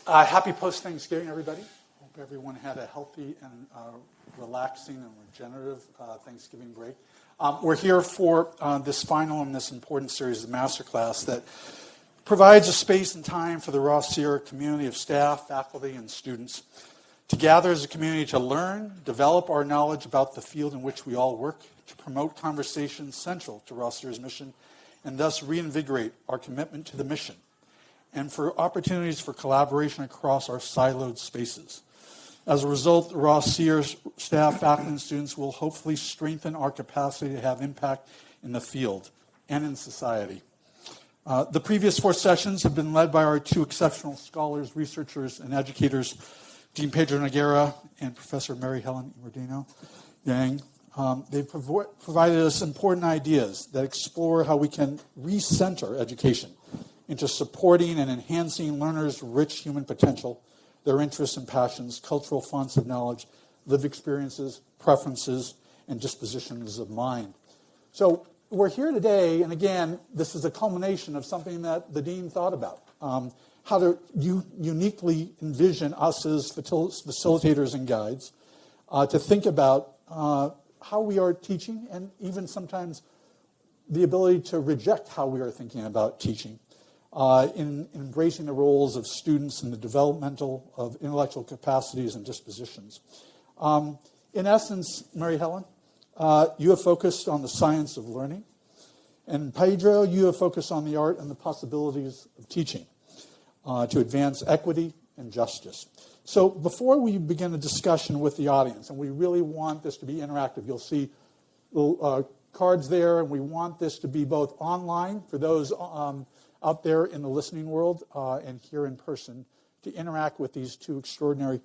Happy post-Thanksgiving, everybody. Hope everyone had a healthy and relaxing and regenerative Thanksgiving break. We're here for this final in this important series of Master Class that provides a space and time for the Rossier community of staff, faculty, and students to gather as a community to learn, develop our knowledge about the field in which we all work, to promote conversations central to Rossier's mission, and thus reinvigorate our commitment to the mission, and for opportunities for collaboration across our siloed spaces. As a result, the Rossier staff, faculty, and students will hopefully strengthen our capacity to have impact in the field and in society. The previous 4 sessions have been led by our 2 exceptional scholars, researchers, and educators, Dean Pedro Noguera and Professor Mary Helen Immordino-Yang. They've provided us important ideas that explore how we can recenter education into supporting and enhancing learners' rich human potential, their interests and passions, cultural fonts of knowledge, lived experiences, preferences, and dispositions of mind. So we're here today, and again, this is a culmination of something that the Dean thought about, how to uniquely envision us as facilitators and guides, to think about how we are teaching, and even sometimes the ability to reject how we are thinking about teaching, in embracing the roles of students in the developmental of intellectual capacities and dispositions. In essence, Mary Helen, you have focused on the science of learning, and Pedro, you have focused on the art and the possibilities of teaching to advance equity and justice. So before we begin a discussion with the audience, and we really want this to be interactive, you'll see little cards there, and we want this to be both online for those out there in the listening world and here in person to interact with these 2 extraordinary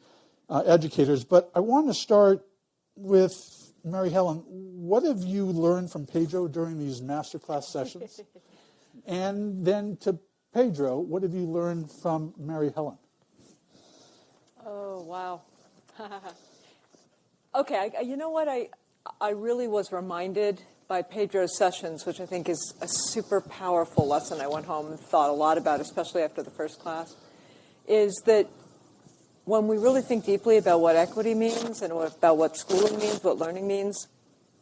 educators. But I want to start with Mary Helen. What have you learned from Pedro during these masterclass sessions? And then to Pedro, what have you learned from Mary Helen? Oh, wow. Okay, you know what? I really was reminded by Pedro's sessions, which I think is a super powerful lesson I went home and thought a lot about, especially after the first class, is that when we really think deeply about what equity means and about what schooling means, what learning means,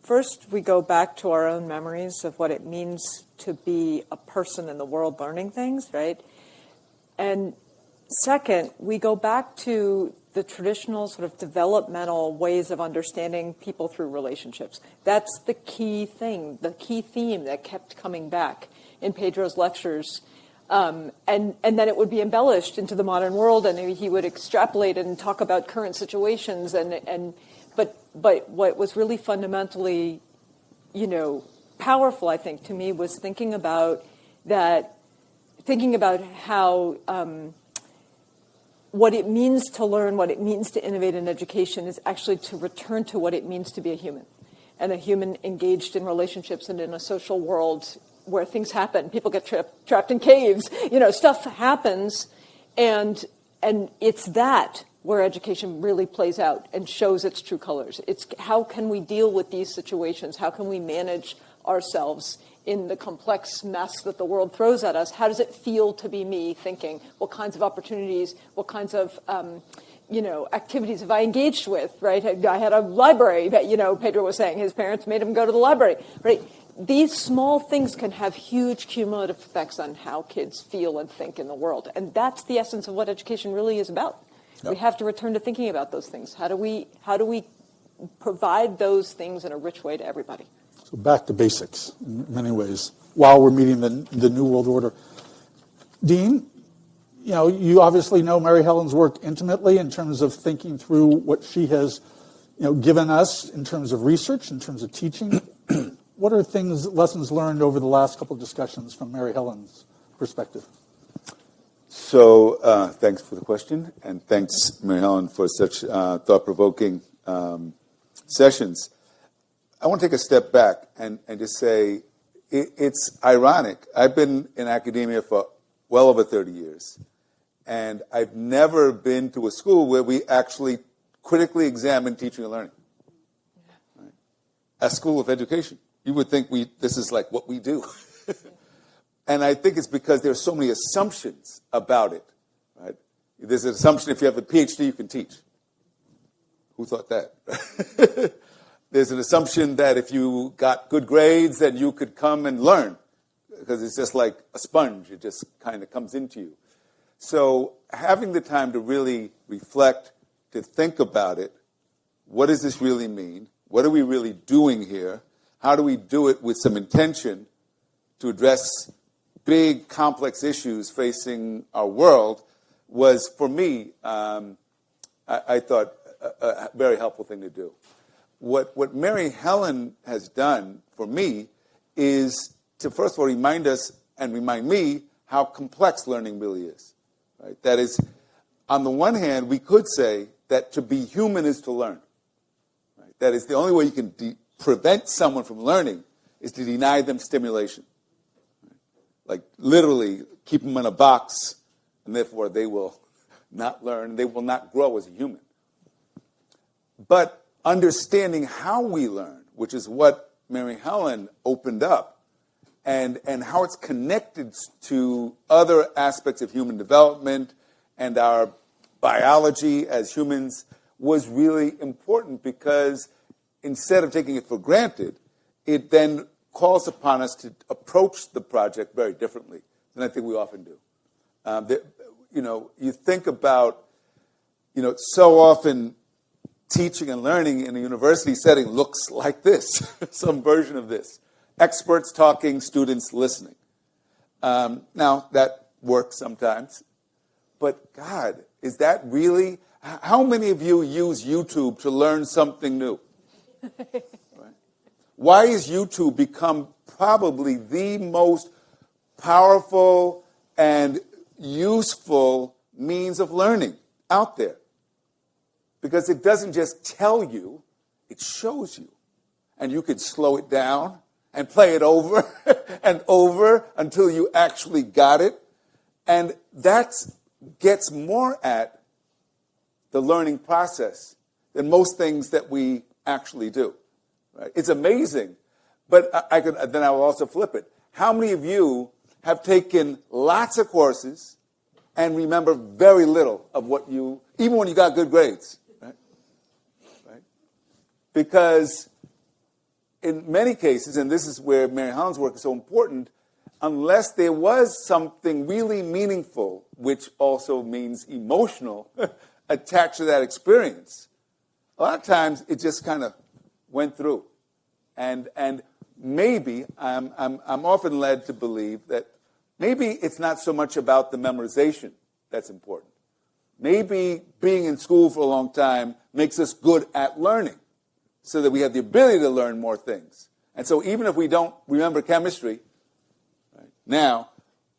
first we go back to our own memories of what it means to be a person in the world learning things, right? And second, we go back to the traditional sort of developmental ways of understanding people through relationships. That's the key thing, the key theme that kept coming back in Pedro's lectures. And then it would be embellished into the modern world, and he would extrapolate and talk about current situations. But what was really fundamentally, powerful, I think, to me, was thinking about how what it means to learn, what it means to innovate in education is actually to return to what it means to be a human, and a human engaged in relationships and in a social world where things happen. People get trapped in caves. Stuff happens, and it's that where education really plays out and shows its true colors. It's how can we deal with these situations? How can we manage ourselves in the complex mess that the world throws at us? How does it feel to be me thinking? What kinds of opportunities, what kinds of activities have I engaged with, right? I had a library that, Pedro was saying his parents made him go to the library, right? These small things can have huge cumulative effects on how kids feel and think in the world. And that's the essence of what education really is about. Yep. We have to return to thinking about those things. How do we provide those things in a rich way to everybody? So back to basics in many ways, while we're meeting the New World Order. Dean, you obviously know Mary Helen's work intimately in terms of thinking through what she has, given us in terms of research, in terms of teaching. What are lessons learned over the last couple of discussions from Mary Helen's perspective? So thanks for the question, and thanks, Mary Helen, for such thought-provoking sessions. I want to take a step back and just say it's ironic. I've been in academia for well over 30 years, and I've never been to a school where we actually critically examine teaching and learning. Right? A school of education. You would think this is like what we do. And I think it's because there are so many assumptions about it. Right? There's an assumption if you have a PhD, you can teach. Who thought that? There's an assumption that if you got good grades, that you could come and learn, because it's just like a sponge. It just kind of comes into you. So having the time to really reflect, to think about it, what does this really mean? What are we really doing here? How do we do it with some intention to address big, complex issues facing our world was, for me, I thought, a very helpful thing to do. What Mary Helen has done for me is to, first of all, remind us and remind me how complex learning really is. Right? That is, on the one hand, we could say that to be human is to learn. Right? That is, the only way you can prevent someone from learning is to deny them stimulation. Right? Like, literally, keep them in a box, and therefore they will not learn, they will not grow as a human. But understanding how we learn, which is what Mary Helen opened up, and how it's connected to other aspects of human development and our biology as humans, was really important, because instead of taking it for granted, it then calls upon us to approach the project very differently than I think we often do. You think about, so often teaching and learning in a university setting looks like this, some version of this. Experts talking, students listening. Now, that works sometimes. But God, is that really? How many of you use YouTube to learn something new? Right? Why has YouTube become probably the most powerful and useful means of learning out there? Because it doesn't just tell you, it shows you. And you can slow it down and play it over and over until you actually got it. And that gets more at the learning process than most things that we actually do. Right? It's amazing. But then I will also flip it. How many of you have taken lots of courses and remember very little of what you, even when you got good grades? Right? Because in many cases, and this is where Mary Helen's work is so important, unless there was something really meaningful, which also means emotional, attached to that experience, a lot of times it just kind of went through. And maybe I'm often led to believe that maybe it's not so much about the memorization that's important. Maybe being in school for a long time makes us good at learning, so that we have the ability to learn more things. And so even if we don't remember chemistry, right, now,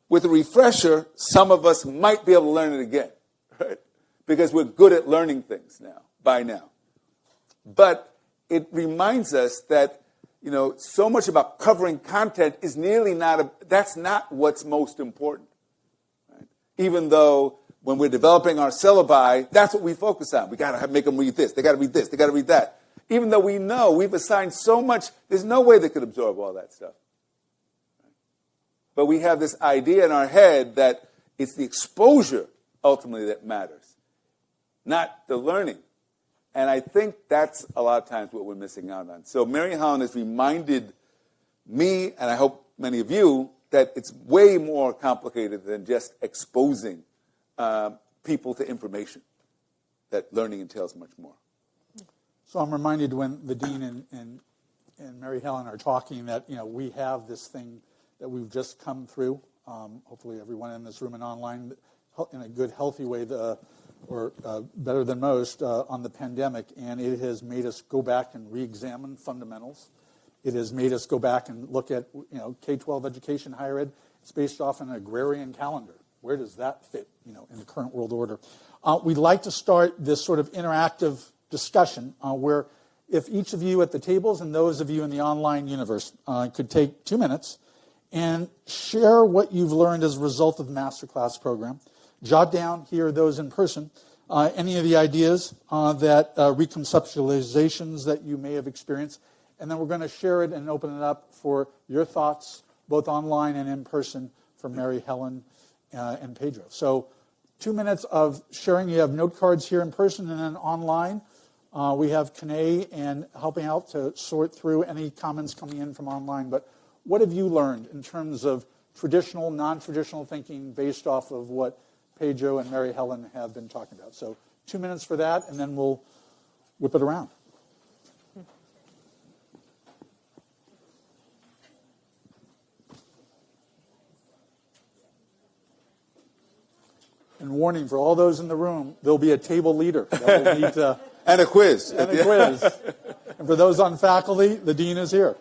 with a refresher, some of us might be able to learn it again, right? Because we're good at learning things by now. But it reminds us that, so much about covering content is nearly that's not what's most important. Right? Even though when we're developing our syllabi, that's what we focus on. We got to make them read this. They got to read this. They got to read that. Even though we know we've assigned so much, there's no way they could absorb all that stuff. But we have this idea in our head that it's the exposure, ultimately, that matters, not the learning. And I think that's a lot of times what we're missing out on. So Mary Helen has reminded me, and I hope many of you, that it's way more complicated than just exposing people to information, that learning entails much more. So I'm reminded when the dean and Mary Helen are talking that we have this thing that we've just come through. Hopefully, everyone in this room and online, in a good, healthy way, or better than most, on the pandemic, and it has made us go back and re-examine fundamentals. It has made us go back and look at K-12 education, higher ed. It's based off an agrarian calendar. Where does that fit in the current world order? We'd like to start this sort of interactive discussion where if each of you at the tables and those of you in the online universe could take 2 minutes and share what you've learned as a result of the Masterclass program. Jot down, here, those in person, any of the ideas reconceptualizations that you may have experienced, and then we're going to share it and open it up for your thoughts, both online and in person, from Mary Helen and Pedro. So 2 minutes of sharing. You have note cards here in person and then online. We have Kanae and helping out to sort through any comments coming in from online. But what have you learned in terms of traditional, non-traditional thinking based off of what Pedro and Mary Helen have been talking about? So 2 minutes for that, and then we'll whip it around. And warning for all those in the room, there'll be a table leader that will need to... And a quiz. And a quiz. And for those on faculty, the dean is here.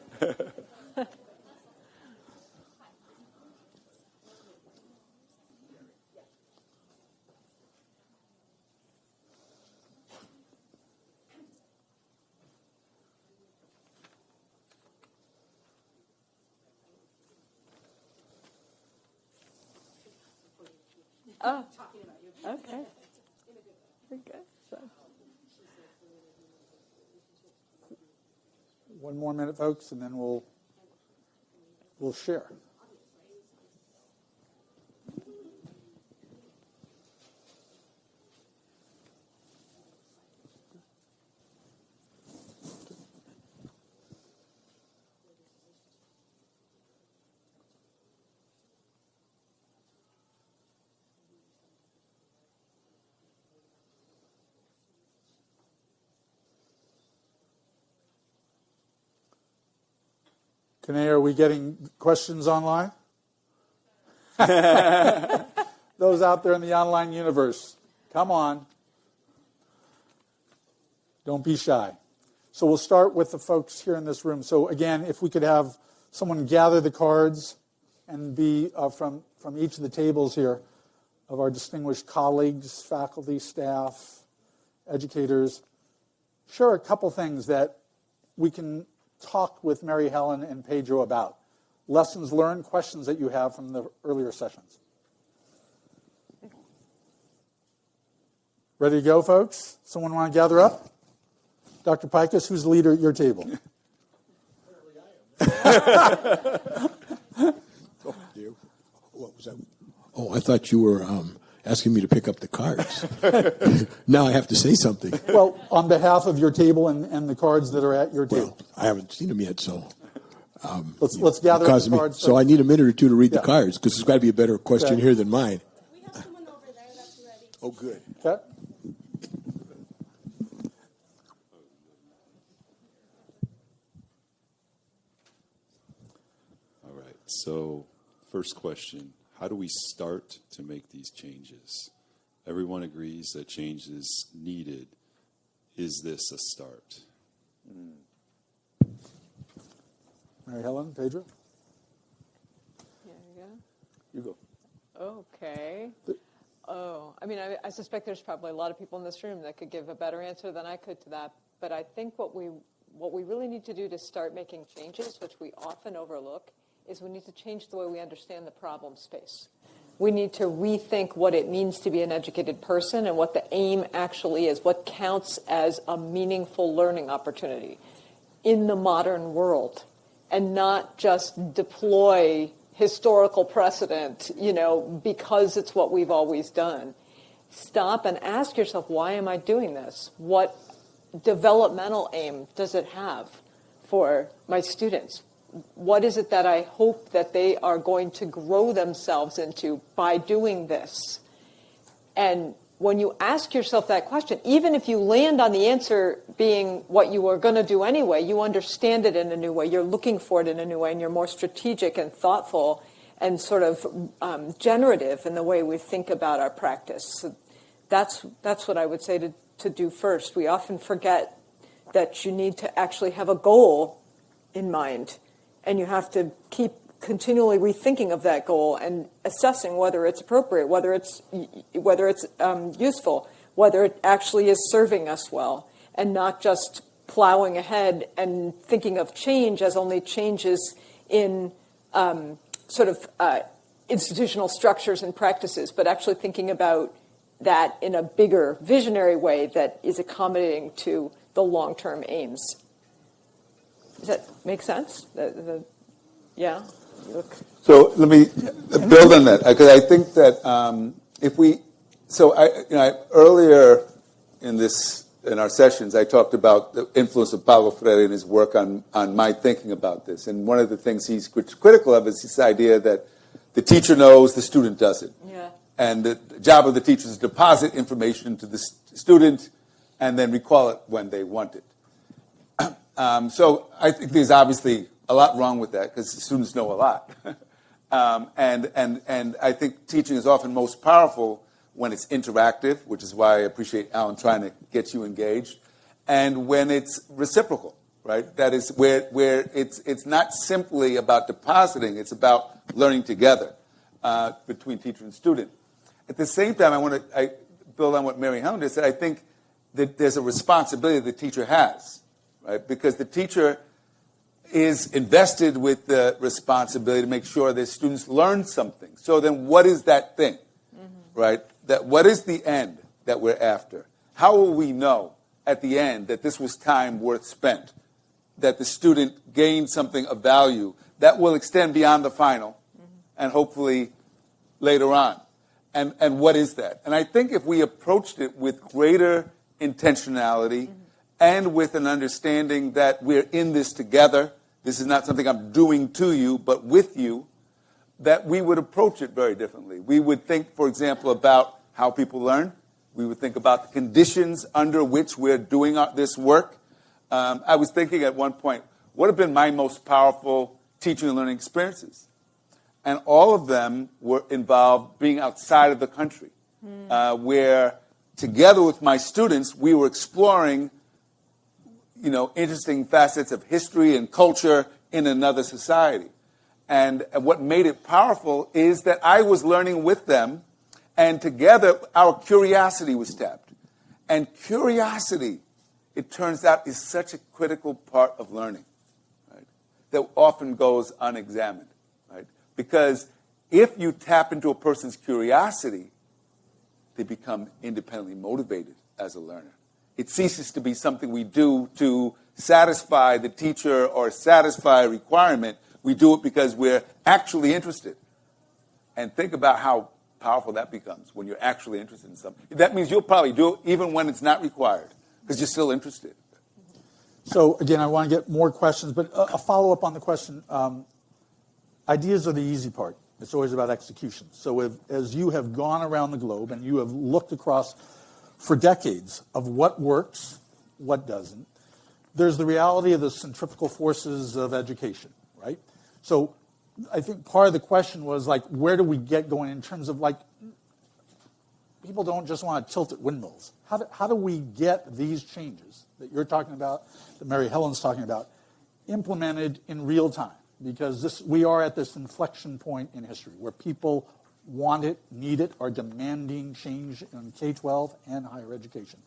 Oh, okay. Very good. So. One more minute, folks, and then we'll share. Kanae, are we getting questions online? Those out there in the online universe, come on. Don't be shy. So we'll start with the folks here in this room. So again, if we could have someone gather the cards and be from each of the tables here of our distinguished colleagues, faculty, staff, educators, share a couple things that we can talk with Mary Helen and Pedro about. Lessons learned, questions that you have from the earlier sessions. Ready to go, folks? Someone want to gather up? Dr. Pikus, who's the leader at your table? Oh, dear. What was that? Oh, I thought you were asking me to pick up the cards. Now I have to say something. Well, on behalf of your table and the cards that are at your table. Well, I haven't seen them yet, so... let's gather the cards. So I need a minute or two to read the cards, because there's got to be a better question here than mine. We have someone over there that's ready. Oh, good. Okay. All right, so first question, how do we start to make these changes? Everyone agrees that change is needed. Is this a start? Mary Helen, Pedro? There you go. You go. Okay. I mean, I suspect there's probably a lot of people in this room that could give a better answer than I could to that. But I think what we really need to do to start making changes, which we often overlook, is we need to change the way we understand the problem space. We need to rethink what it means to be an educated person and what the aim actually is, what counts as a meaningful learning opportunity in the modern world, and not just deploy historical precedent, because it's what we've always done. Stop and ask yourself, why am I doing this? What developmental aim does it have for my students? What is it that I hope that they are going to grow themselves into by doing this? And when you ask yourself that question, even if you land on the answer being what you were going to do anyway, you understand it in a new way. You're looking for it in a new way, and you're more strategic and thoughtful and sort of generative in the way we think about our practice. So that's what I would say to do first. We often forget that you need to actually have a goal in mind, and you have to keep continually rethinking of that goal and assessing whether it's appropriate, whether it's useful, whether it actually is serving us well, and not just plowing ahead and thinking of change as only changes in institutional structures and practices, but actually thinking about that in a bigger visionary way that is accommodating to the long-term aims. Does that make sense? Yeah? So let me build on that, because I think that if we So earlier in our sessions, I talked about the influence of Paulo Freire and his work on my thinking about this. And one of the things he's critical of is this idea that the teacher knows, the student doesn't. Yeah. And the job of the teacher is to deposit information to the student and then recall it when they want it. So I think there's obviously a lot wrong with that because the students know a lot. And I think teaching is often most powerful when it's interactive, which is why I appreciate Alan trying to get you engaged, and when it's reciprocal, right? That is where it's not simply about depositing, it's about learning together between teacher and student. At the same time, I build on what Mary Helen just said. I think that there's a responsibility the teacher has, right? Because the teacher is invested with the responsibility to make sure that students learn something. So then what is that thing, right? That what is the end that we're after? How will we know at the end that this was time worth spent, that the student gained something of value that will extend beyond the final and hopefully later on? And what is that? And I think if we approached it with greater intentionality and with an understanding that we're in this together, this is not something I'm doing to you, but with you, that we would approach it very differently. We would think, for example, about how people learn. We would think about the conditions under which we're doing this work. I was thinking at one point, what have been my most powerful teaching and learning experiences? And all of them were involved being outside of the country, where together with my students, we were exploring, interesting facets of history and culture in another society. And what made it powerful is that I was learning with them, and together our curiosity was tapped. And curiosity, it turns out, is such a critical part of learning, right? That often goes unexamined, right? Because if you tap into a person's curiosity, they become independently motivated as a learner. It ceases to be something we do to satisfy the teacher or satisfy a requirement. We do it because we're actually interested. And think about how powerful that becomes when you're actually interested in something. That means you'll probably do it even when it's not required because you're still interested. So again, I want to get more questions, but a follow-up on the question. Ideas are the easy part. It's always about execution. So as you have gone around the globe and you have looked across for decades of what works, what doesn't, there's the reality of the centrifugal forces of education, right? So I think part of the question was, like, where do we get going in terms of, like, people don't just want to tilt at windmills. How do we get these changes that you're talking about, that Mary Helen's talking about, implemented in real time? Because we are at this inflection point in history where people want it, need it, are demanding change in K-12 and higher education.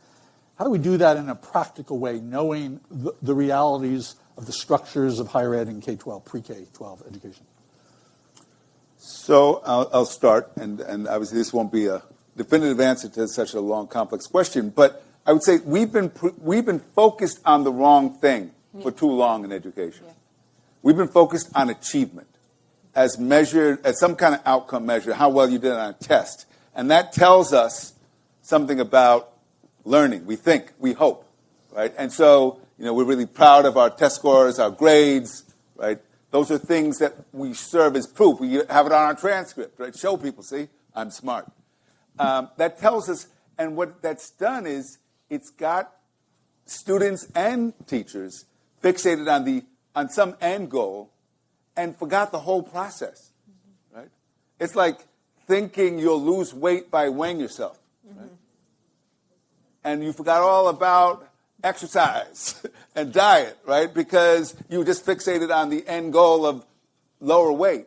How do we do that in a practical way, knowing the realities of the structures of higher ed and K-12, pre-K-12 education? So I'll start, and obviously this won't be a definitive answer to such a long, complex question, but I would say we've been focused on the wrong thing for too long in education. Yeah. We've been focused on achievement as measured, as some kind of outcome measure, how well you did on a test. And that tells us something about learning. We think, we hope, right? And so, we're really proud of our test scores, our grades, right? Those are things that we serve as proof. We have it on our transcript, right? Show people, see, I'm smart. That tells us, and what that's done is it's got students and teachers fixated on some end goal and forgot the whole process, right? It's like thinking you'll lose weight by weighing yourself, right? And you forgot all about exercise and diet, right? Because you were just fixated on the end goal of lower weight,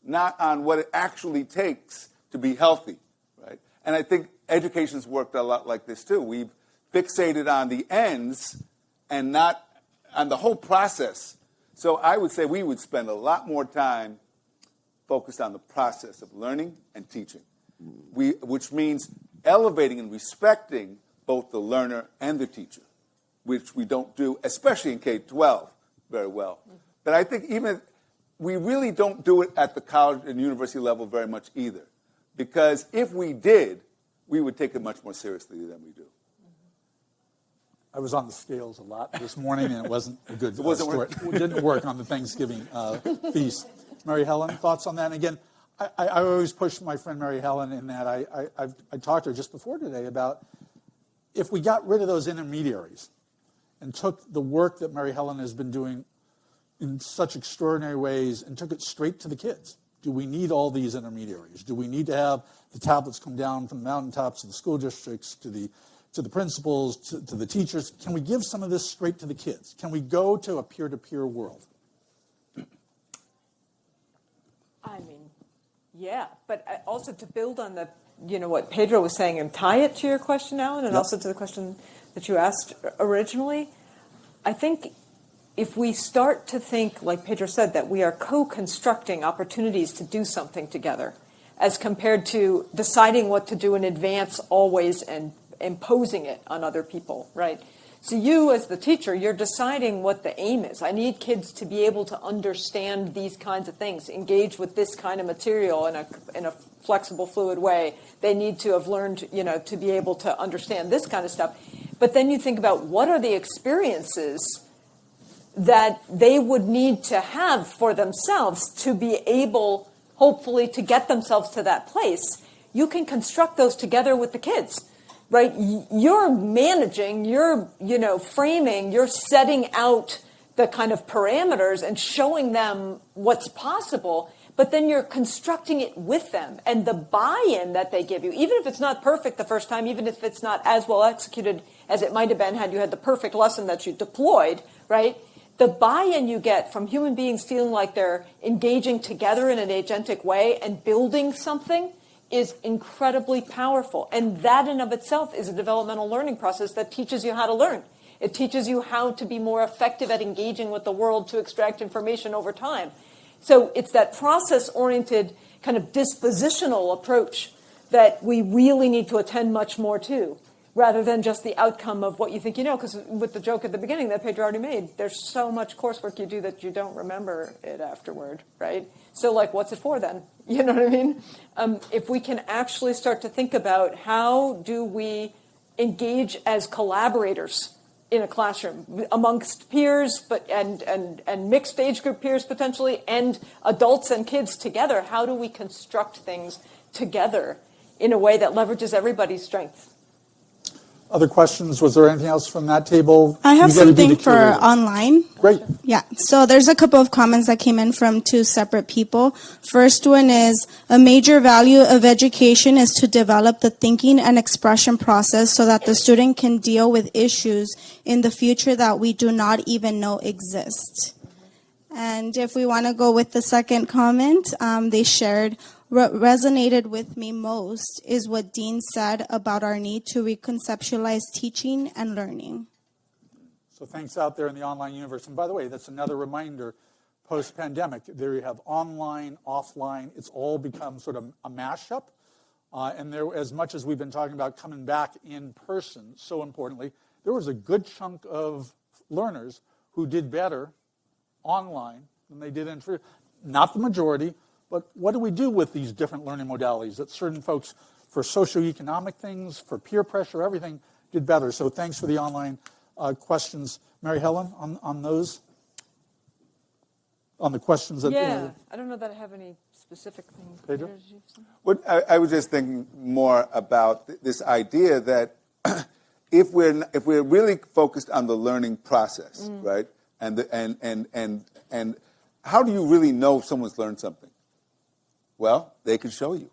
not on what it actually takes to be healthy, right? And I think education's worked a lot like this too. We've fixated on the ends and not on the whole process. So I would say we would spend a lot more time focused on the process of learning and teaching, which means elevating and respecting both the learner and the teacher, which we don't do, especially in K-12, very well. But I think even we really don't do it at the college and university level very much either. Because if we did, we would take it much more seriously than we do. I was on the scales a lot this morning, and it wasn't a good wasn't story. It didn't work on the Thanksgiving feast. Mary Helen, thoughts on that? And again, I always push my friend Mary Helen in that I talked to her just before today about if we got rid of those intermediaries and took the work that Mary Helen has been doing in such extraordinary ways and took it straight to the kids. Do we need all these intermediaries? Do we need to have the tablets come down from the mountaintops of the school districts to the principals, to the teachers? Can we give some of this straight to the kids? Can we go to a peer-to-peer world? I mean, yeah, but also to build on the, what Pedro was saying and tie it to your question, Alan, and also to the question that you asked originally, I think if we start to think, like Pedro said, that we are co-constructing opportunities to do something together, as compared to deciding what to do in advance always and imposing it on other people, right? So you, as the teacher, you're deciding what the aim is. I need kids to be able to understand these kinds of things, engage with this kind of material in a flexible, fluid way. They need to have learned, to be able to understand this kind of stuff. But then you think about what are the experiences that they would need to have for themselves to be able, hopefully, to get themselves to that place. You can construct those together with the kids. Right, you're managing, you're, framing, you're setting out the kind of parameters and showing them what's possible, but then you're constructing it with them. And the buy-in that they give you, even if it's not perfect the first time, even if it's not as well executed as it might have been had you had the perfect lesson that you deployed, right? The buy-in you get from human beings feeling like they're engaging together in an agentic way and building something is incredibly powerful. And that in of itself is a developmental learning process that teaches you how to learn. It teaches you how to be more effective at engaging with the world to extract information over time. So it's that process-oriented kind of dispositional approach that we really need to attend much more to, rather than just the outcome of what you think you know. Because with the joke at the beginning that Pedro already made, there's so much coursework you do that you don't remember it afterward, right? So, what's it for then? You know what I mean? If we can actually start to think about how do we engage as collaborators in a classroom amongst peers, and mixed age group peers potentially, and adults and kids together, how do we construct things together in a way that leverages everybody's strengths? Other questions? Was there anything else from that table? I have You gotta be something the for curator. online. Great. Yeah, so there's a couple of comments that came in from two separate people. First one is, a major value of education is to develop the thinking and expression process so that the student can deal with issues in the future that we do not even know exist. And if we want to go with the second comment, they shared, what resonated with me most is what Dean said about our need to reconceptualize teaching and learning. So thanks out there in the online universe. And by the way, that's another reminder, post-pandemic, there you have online, offline. It's all become sort of a mashup. And there, as much as we've been talking about coming back in person, so importantly, there was a good chunk of learners who did better online than they did in person. Not the majority, but what do we do with these different learning modalities that certain folks, for socioeconomic things, for peer pressure, everything, did better? So thanks for the online questions. Mary Helen, on those? On the questions that... Yeah, I don't know that I have any specific things. Pedro? What I was just thinking more about this idea that if we're really focused on the learning process, right? And how do you really know if someone's learned something? Well, they can show you,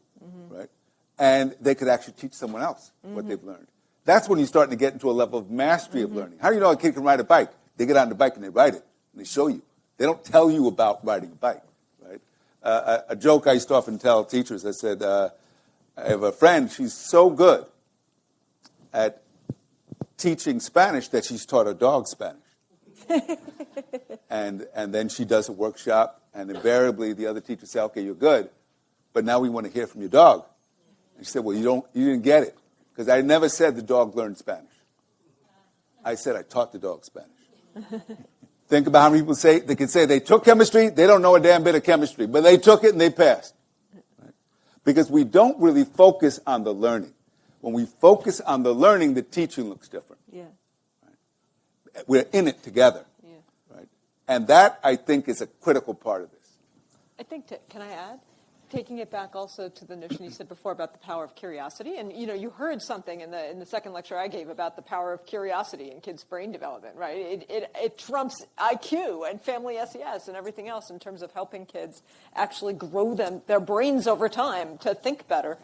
right? And they could actually teach someone else what they've learned. That's when you're starting to get into a level of mastery of learning. How do you know a kid can ride a bike? They get on the bike and they ride it, and they show you. They don't tell you about riding a bike, right? A joke I used to often tell teachers, I said, I have a friend, she's so good at teaching Spanish that she's taught her dog Spanish. and then she does a workshop, and invariably the other teachers say, okay, you're good, but now we want to hear from your dog. And she said, well, you didn't get it, because I never said the dog learned Spanish. I said I taught the dog Spanish. Think about how many people say, they can say they took chemistry, they don't know a damn bit of chemistry, but they took it and they passed. Right? Because we don't really focus on the learning. When we focus on the learning, the teaching looks different. Yeah. We're in it together. Yeah. Right? And that, I think, is a critical part of this. I think, can I add? Taking it back also to the notion you said before about the power of curiosity. And, you heard something in the second lecture I gave about the power of curiosity in kids' brain development, right? It trumps IQ and family SES and everything else in terms of helping kids actually grow their brains over time to think better.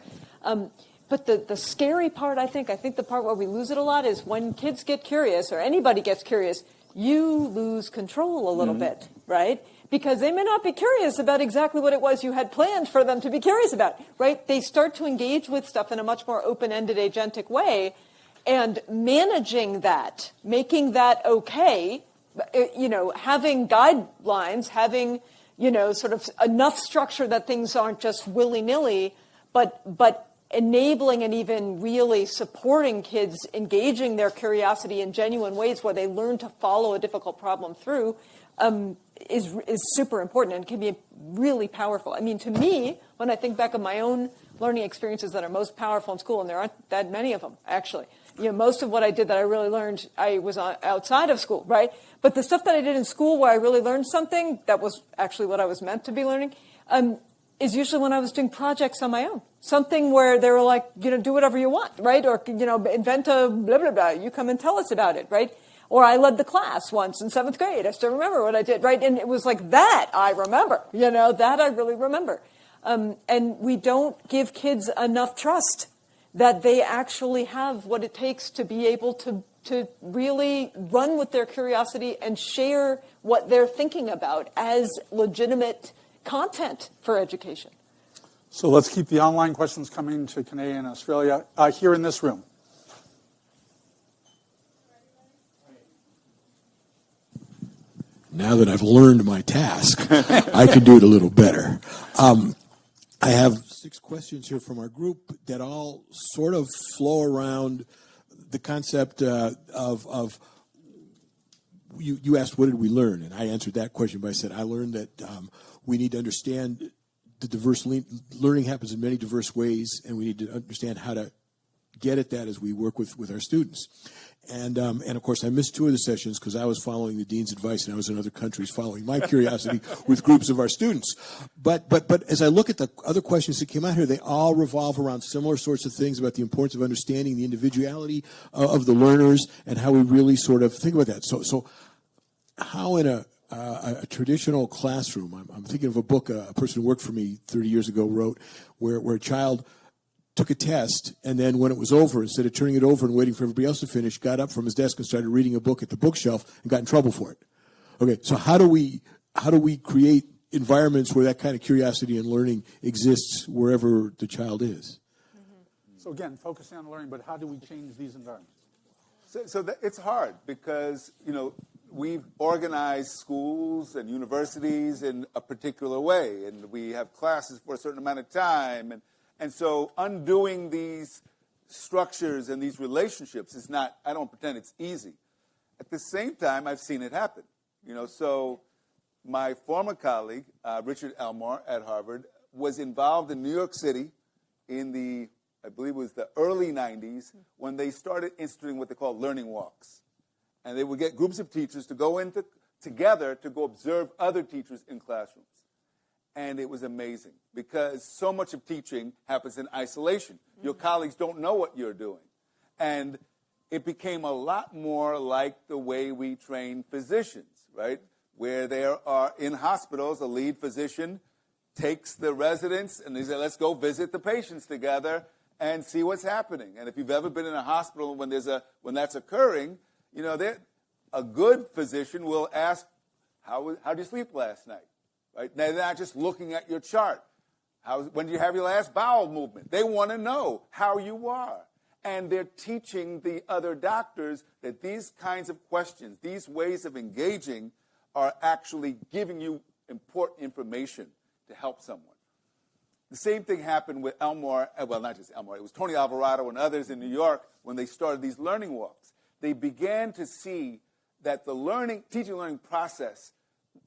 But the scary part, I think the part where we lose it a lot is when kids get curious or anybody gets curious, you lose control a little bit, right? Because they may not be curious about exactly what it was you had planned for them to be curious about, right? They start to engage with stuff in a much more open-ended, agentic way, and managing that, making that okay, having guidelines, having, sort of enough structure that things aren't just willy-nilly, but enabling and even really supporting kids engaging their curiosity in genuine ways where they learn to follow a difficult problem through is super important and can be really powerful. I mean, to me, when I think back of my own learning experiences that are most powerful in school, and there aren't that many of them, actually. Most of what I did that I really learned, I was outside of school, right? But the stuff that I did in school where I really learned something that was actually what I was meant to be learning, is usually when I was doing projects on my own. Something where they were like, do whatever you want, right? Or, invent a blah, blah, blah. You come and tell us about it, right? Or I led the class once in 7th grade. I still remember what I did, right? And it was like that I remember, that I really remember. And we don't give kids enough trust that they actually have what it takes to be able to really run with their curiosity and share what they're thinking about as legitimate content for education. So let's keep the online questions coming to Canada and Australia. Here in this room. Now that I've learned my task, I can do it a little better. I have 6 questions here from our group that all sort of flow around the concept of you asked, what did we learn? And I answered that question by saying, I learned that we need to understand the diverse learning happens in many diverse ways, and we need to understand how to get at that as we work with our students. And of course, I missed 2 of the sessions because I was following the dean's advice, and I was in other countries following my curiosity with groups of our students. But as I look at the other questions that came out here, they all revolve around similar sorts of things about the importance of understanding the individuality of the learners and how we really sort of think about that. So how in a traditional classroom, I'm thinking of a book a person who worked for me 30 years ago wrote, where a child took a test, and then when it was over, instead of turning it over and waiting for everybody else to finish, got up from his desk and started reading a book at the bookshelf and got in trouble for it. Okay, so how do we create environments where that kind of curiosity and learning exists wherever the child is? So again, focusing on learning, but how do we change these environments? It's hard because, we've organized schools and universities in a particular way, and we have classes for a certain amount of time, and so undoing these structures and these relationships is not, I don't pretend it's easy. At the same time, I've seen it happen. So my former colleague, Richard Elmore at Harvard, was involved in New York City in the, I believe it was the early 90s, when they started instituting what they call learning walks. And they would get groups of teachers to go together to go observe other teachers in classrooms. And it was amazing because so much of teaching happens in isolation. Your colleagues don't know what you're doing. And it became a lot more like the way we train physicians, right? Where there are, in hospitals, a lead physician takes the residents and they say, let's go visit the patients together and see what's happening. And if you've ever been in a hospital when that's occurring, a good physician will ask, how did you sleep last night? Right? They're not just looking at your chart. When did you have your last bowel movement? They want to know how you are. And they're teaching the other doctors that these kinds of questions, these ways of engaging, are actually giving you important information to help someone. The same thing happened with Elmore, well, not just Elmore, it was Tony Alvarado and others in New York when they started these learning walks. They began to see that the teaching learning process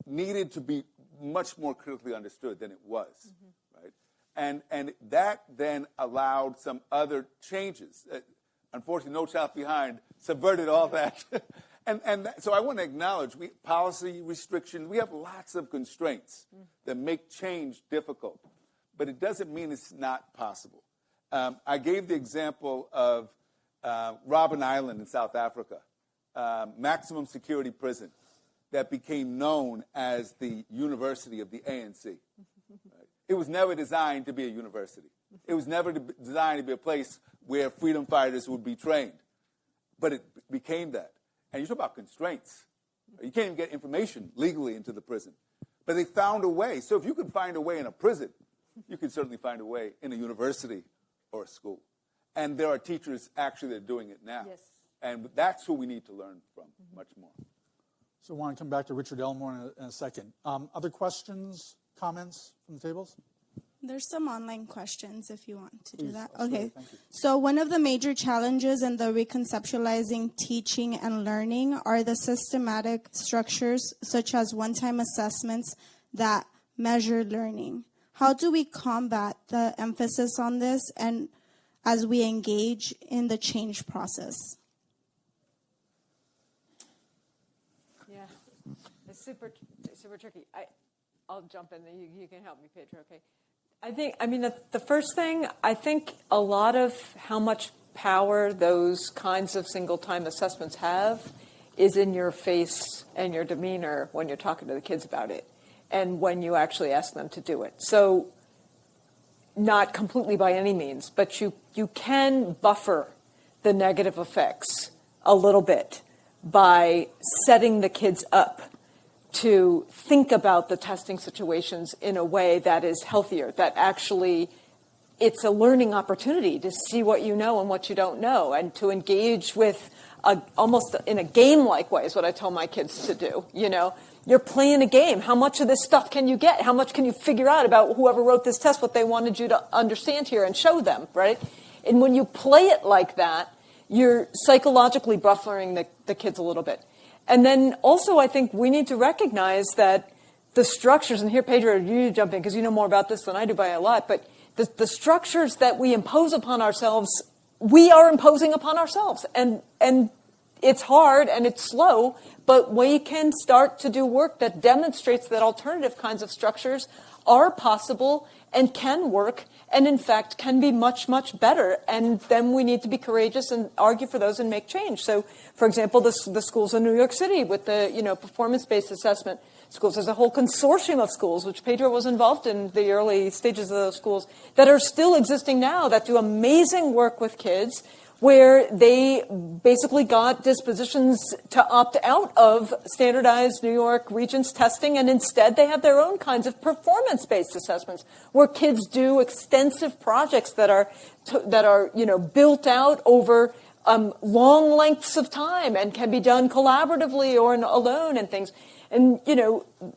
needed to be much more critically understood than it was, right? And that then allowed some other changes. Unfortunately, No Child Behind subverted all that. So I want to acknowledge policy restrictions. We have lots of constraints that make change difficult. But it doesn't mean it's not possible. I gave the example of Robben Island in South Africa, maximum security prison that became known as the University of the ANC. Right? It was never designed to be a university. It was never designed to be a place where freedom fighters would be trained. But it became that. And you talk about constraints. You can't even get information legally into the prison. But they found a way. So if you could find a way in a prison, you can certainly find a way in a university or a school. And there are teachers actually that are doing it now. Yes. And that's who we need to learn from much more. So I want to come back to Richard Elmore in a second. Other questions, comments from the tables? There's some online questions if you want to do that. Absolutely. Okay. Thank you. So one of the major challenges in the reconceptualizing teaching and learning are the systematic structures such as one-time assessments that measure learning. How do we combat the emphasis on this and as we engage in the change process? Yeah, it's super tricky. I'll jump in. You can help me, Pedro. Okay. The first thing, I think a lot of how much power those kinds of single-time assessments have is in your face and your demeanor when you're talking to the kids about it and when you actually ask them to do it. So not completely by any means, but you can buffer the negative effects a little bit by setting the kids up to think about the testing situations in a way that is healthier, that actually it's a learning opportunity to see what you know and what you don't know, and to engage with almost in a game-like way is what I tell my kids to do. You know, you're playing a game. How much of this stuff can you get? How much can you figure out about whoever wrote this test, what they wanted you to understand here, and show them, right? And when you play it like that, you're psychologically buffering the kids a little bit. And then also I think we need to recognize that the structures, and here, Pedro, you jump in because you know more about this than I do by a lot, but the structures that we impose upon ourselves, we are imposing upon ourselves. And it's hard and it's slow, but we can start to do work that demonstrates that alternative kinds of structures are possible and can work and, in fact, can be much, much better. And then we need to be courageous and argue for those and make change. So, for example, the schools in New York City with the performance-based assessment schools. There's a whole consortium of schools, which Pedro was involved in the early stages of those schools, that are still existing now, that do amazing work with kids, where they basically got dispositions to opt out of standardized New York Regents testing, and instead they have their own kinds of performance-based assessments, where kids do extensive projects that are built out over long lengths of time and can be done collaboratively or alone and things. And,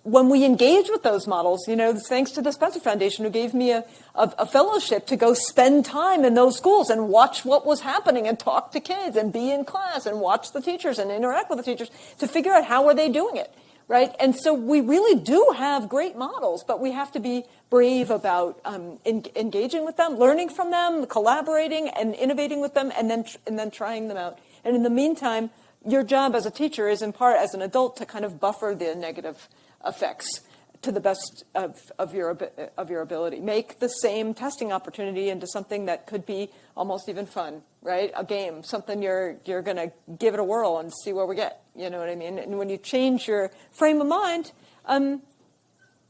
when we engage with those models, thanks to the Spencer Foundation, who gave me a fellowship to go spend time in those schools and watch what was happening and talk to kids and be in class and watch the teachers and interact with the teachers to figure out how are they doing it, right? And so we really do have great models, but we have to be brave about engaging with them, learning from them, collaborating and innovating with them, and then trying them out. And in the meantime, your job as a teacher is, in part, as an adult, to kind of buffer the negative effects to the best of your ability. Make the same testing opportunity into something that could be almost even fun, right? A game, something you're going to give it a whirl and see where we get. You know what I mean? And when you change your frame of mind,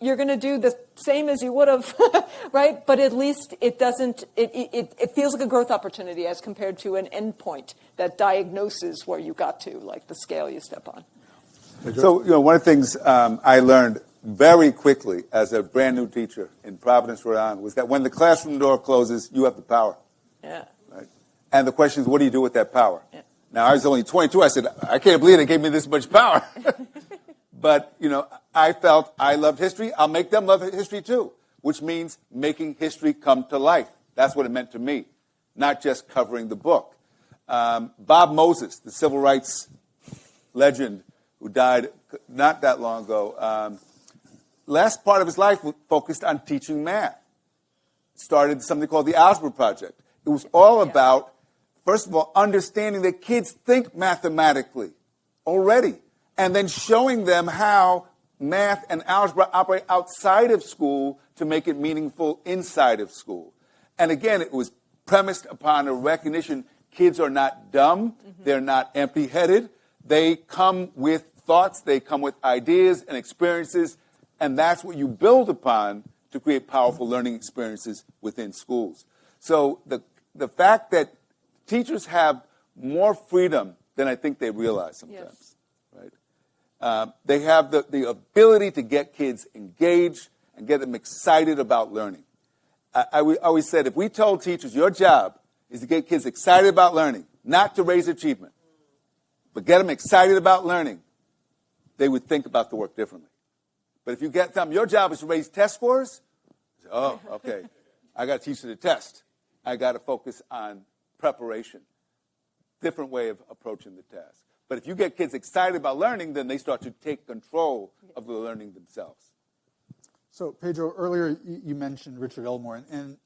you're going to do the same as you would have, right? But at least it doesn't. It feels like a growth opportunity as compared to an endpoint that diagnoses where you got to, like the scale you step on. So, one of the things I learned very quickly as a brand new teacher in Providence, Rhode Island, was that when the classroom door closes, you have the power. Yeah. Right? And the question is, what do you do with that power? Yeah. Now, I was only 22. I said, I can't believe they gave me this much power. But, I felt I loved history. I'll make them love history too, which means making history come to life. That's what it meant to me, not just covering the book. Bob Moses, the civil rights legend who died not that long ago, last part of his life was focused on teaching math. started something called the Algebra Project. It was all about, first of all, understanding that kids think mathematically already, and then showing them how math and algebra operate outside of school to make it meaningful inside of school. And again, it was premised upon a recognition kids are not dumb, they're not empty-headed, they come with thoughts, they come with ideas and experiences, and that's what you build upon to create powerful learning experiences within schools. So the fact that teachers have more freedom than I think they realize sometimes, right? They have the ability to get kids engaged and get them excited about learning. I always said, if we told teachers, your job is to get kids excited about learning, not to raise achievement, but get them excited about learning, they would think about the work differently. But if you get them, your job is to raise test scores, oh, okay, I got to teach you the test. I got to focus on preparation. Different way of approaching the task. But if you get kids excited about learning, then they start to take control of the learning themselves. So, Pedro, earlier you mentioned Richard Elmore,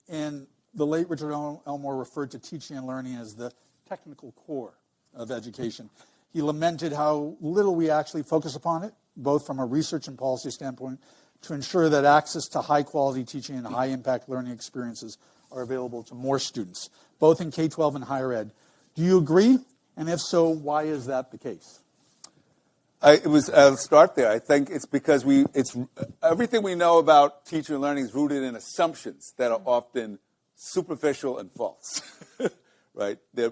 and the late Richard Elmore referred to teaching and learning as the technical core of education. He lamented how little we actually focus upon it, both from a research and policy standpoint, to ensure that access to high-quality teaching and high-impact learning experiences are available to more students, both in K-12 and higher ed. Do you agree? And if so, why is that the case? I'll start there. I think it's because everything we know about teaching and learning is rooted in assumptions that are often superficial and false, right? They're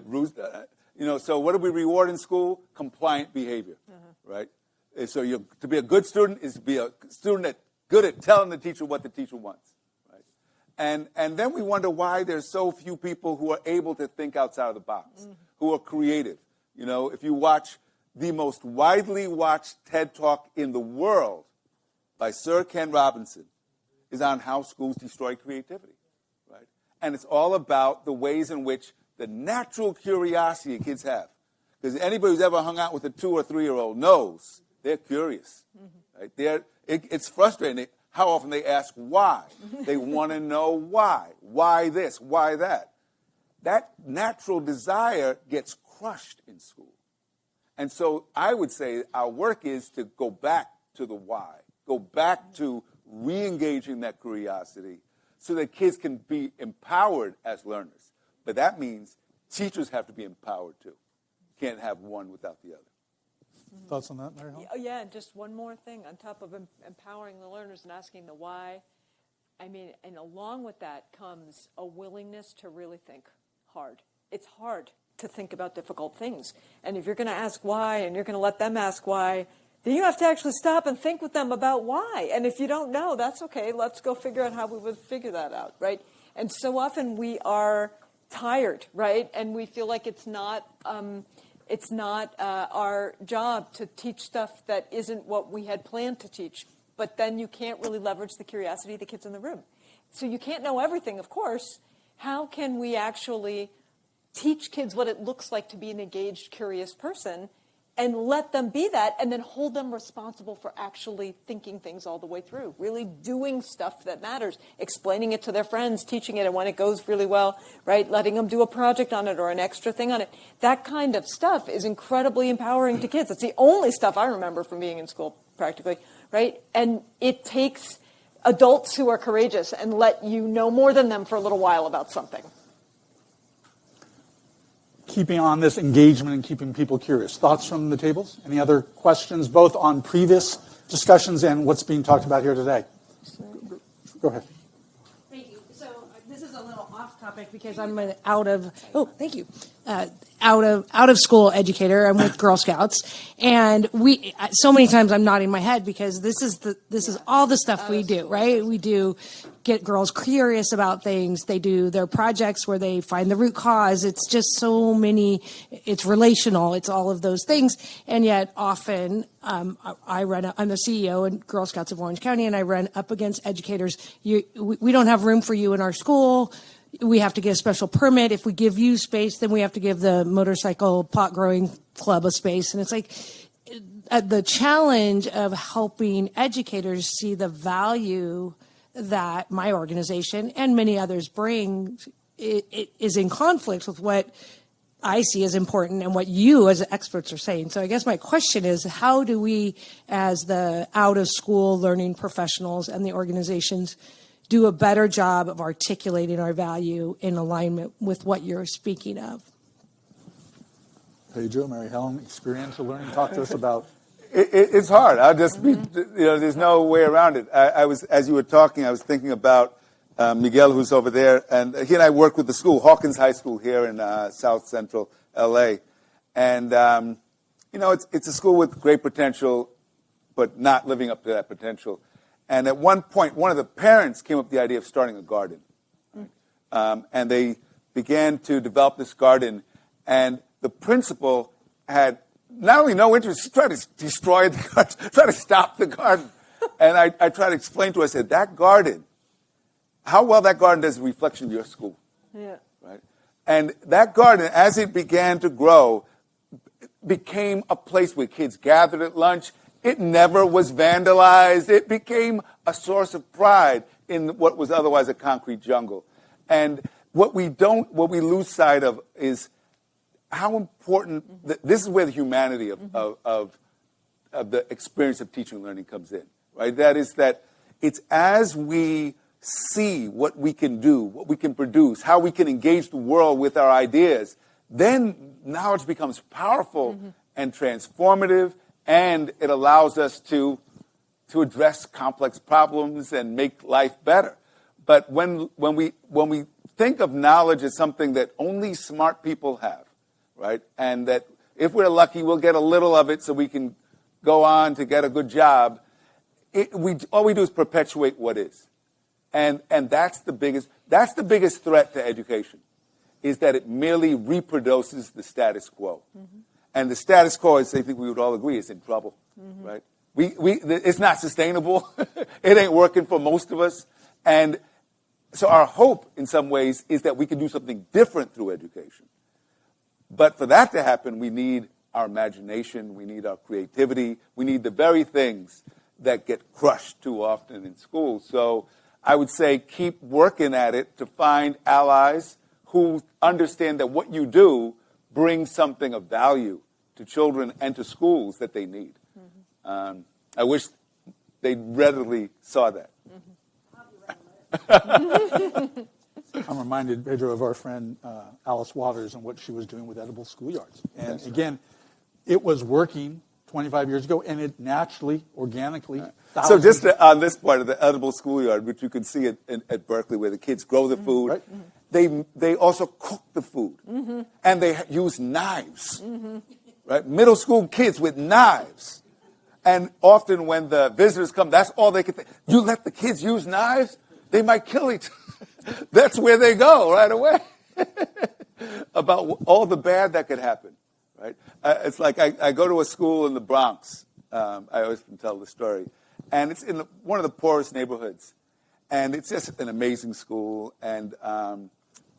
so what do we reward in school? Compliant behavior, right? And so to be a good student is to be a student that's good at telling the teacher what the teacher wants, right? And then we wonder why there's so few people who are able to think outside of the box, who are creative. You know, if you watch the most widely watched TED Talk in the world by Sir Ken Robinson is on how schools destroy creativity, right? And it's all about the ways in which the natural curiosity kids have. Because anybody who's ever hung out with a 2 or 3-year-old knows they're curious, right? It's frustrating how often they ask why. They want to know why. Why this? Why that? That natural desire gets crushed in school. And so I would say our work is to go back to the why, go back to re-engaging that curiosity so that kids can be empowered as learners. But that means teachers have to be empowered too. Can't have one without the other. Thoughts on that, Mary Helen? Yeah, and just one more thing on top of empowering the learners and asking the why. I mean, and along with that comes a willingness to really think hard. It's hard to think about difficult things. And if you're going to ask why and you're going to let them ask why, then you have to actually stop and think with them about why. And if you don't know, that's okay. Let's go figure out how we would figure that out, right? And so often we are tired, right? And we feel like it's not our job to teach stuff that isn't what we had planned to teach. But then you can't really leverage the curiosity of the kids in the room. So you can't know everything, of course. How can we actually teach kids what it looks like to be an engaged, curious person and let them be that and then hold them responsible for actually thinking things all the way through, really doing stuff that matters, explaining it to their friends, teaching it, and when it goes really well, right, letting them do a project on it or an extra thing on it. That kind of stuff is incredibly empowering to kids. It's the only stuff I remember from being in school, practically, right? And it takes adults who are courageous and let you know more than them for a little while about something. Keeping on this engagement and keeping people curious. Thoughts from the tables? Any other questions, both on previous discussions and what's being talked about here today? Go ahead. Thank you. So this is a little off topic because I'm an out of school educator. I'm with Girl Scouts, and we so many times I'm nodding my head because this is all the stuff we do, right? We do get girls curious about things. They do their projects where they find the root cause. It's just so many. It's relational. It's all of those things, and yet often I'm the CEO in Girl Scouts of Orange County, and I run up against educators. We don't have room for you in our school. We have to get a special permit. If we give you space, then we have to give the motorcycle pot growing club a space. And it's like the challenge of helping educators see the value that my organization and many others bring it is in conflict with what I see as important and what you as experts are saying. So I guess my question is, how do we, as the out-of-school learning professionals and the organizations, do a better job of articulating our value in alignment with what you're speaking of? Pedro, Mary Helen, experiential learning. Talk to us about. It's hard. I'll just be, there's no way around it. I was, as you were talking, I was thinking about Miguel, who's over there, and he and I work with the school, Hawkins High School here in South Central LA. And, it's a school with great potential, but not living up to that potential. And at one point, one of the parents came up with the idea of starting a garden. And they began to develop this garden, and the principal had not only no interest, he tried to destroy the garden, try to stop the garden. And I tried to explain to her, I said, that garden, how well that garden does a reflection of your school. Yeah. Right? And that garden, as it began to grow, became a place where kids gathered at lunch. It never was vandalized. It became a source of pride in what was otherwise a concrete jungle. And what we lose sight of is how important, this is where the humanity of the experience of teaching and learning comes in, right? That is that it's as we see what we can do, what we can produce, how we can engage the world with our ideas, then knowledge becomes powerful and transformative, and it allows us to address complex problems and make life better. But when we think of knowledge as something that only smart people have, right? And that if we're lucky, we'll get a little of it so we can go on to get a good job. All we do is perpetuate what is. And that's the biggest threat to education, is that it merely reproduces the status quo. And the status quo, I think we would all agree, is in trouble, right? It's not sustainable. It ain't working for most of us. And so our hope, in some ways, is that we can do something different through education. But for that to happen, we need our imagination, we need our creativity, we need the very things that get crushed too often in schools. So I would say keep working at it to find allies who understand that what you do brings something of value to children and to schools that they need. I wish they readily saw that. I'm reminded, Pedro, of our friend Alice Waters and what she was doing with edible schoolyards. And again, it was working 25 years ago, and it naturally, organically. So just on this part of the edible schoolyard, which you can see at Berkeley, where the kids grow the food, right? They also cook the food, and they use knives, right? Middle school kids with knives. And often when the visitors come, that's all they can think. You let the kids use knives? They might kill each other. That's where they go right away. About all the bad that could happen, right? It's like I go to a school in the Bronx. I always tell the story. And it's in one of the poorest neighborhoods. And it's just an amazing school. And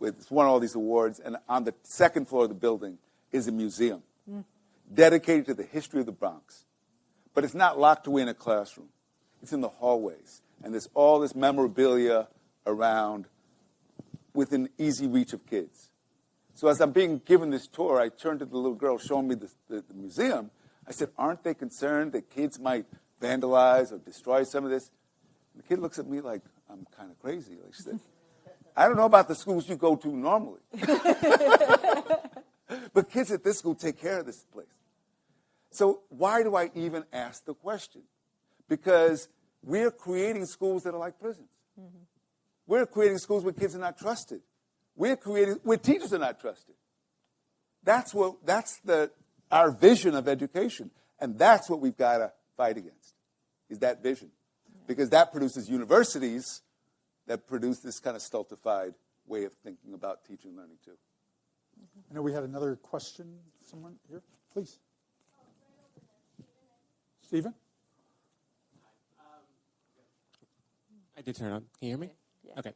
it's won all these awards. And on the second floor of the building is a museum dedicated to the history of the Bronx. But it's not locked away in a classroom. It's in the hallways. And there's all this memorabilia around within easy reach of kids. So as I'm being given this tour, I turned to the little girl showing me the museum. I said, aren't they concerned that kids might vandalize or destroy some of this? And the kid looks at me like I'm kind of crazy. Like she said, I don't know about the schools you go to normally. But kids at this school take care of this place. So why do I even ask the question? Because we're creating schools that are like prisons. We're creating schools where kids are not trusted. We're creating where teachers are not trusted. That's our vision of education, and that's what we've got to fight against. Is that vision, because that produces universities that produce this kind of stultified way of thinking about teaching and learning too. I know we had another question. Someone here, please. Stephen? I did turn on. Can you hear me? Yeah. Okay.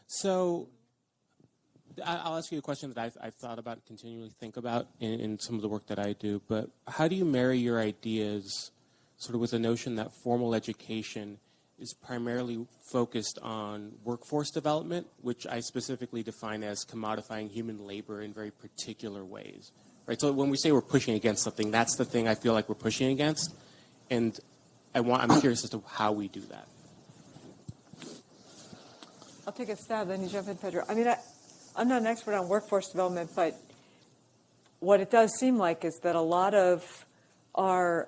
So I'll ask you a question that I've thought about, continually think about in some of the work that I do. But how do you marry your ideas sort of with the notion that formal education is primarily focused on workforce development, which I specifically define as commodifying human labor in very particular ways. Right. So when we say we're pushing against something, that's the thing I feel like we're pushing against, and I'm curious as to how we do that. I'll take a stab, then you jump in, Pedro. I mean, I'm not an expert on workforce development, but what it does seem like is that a lot of our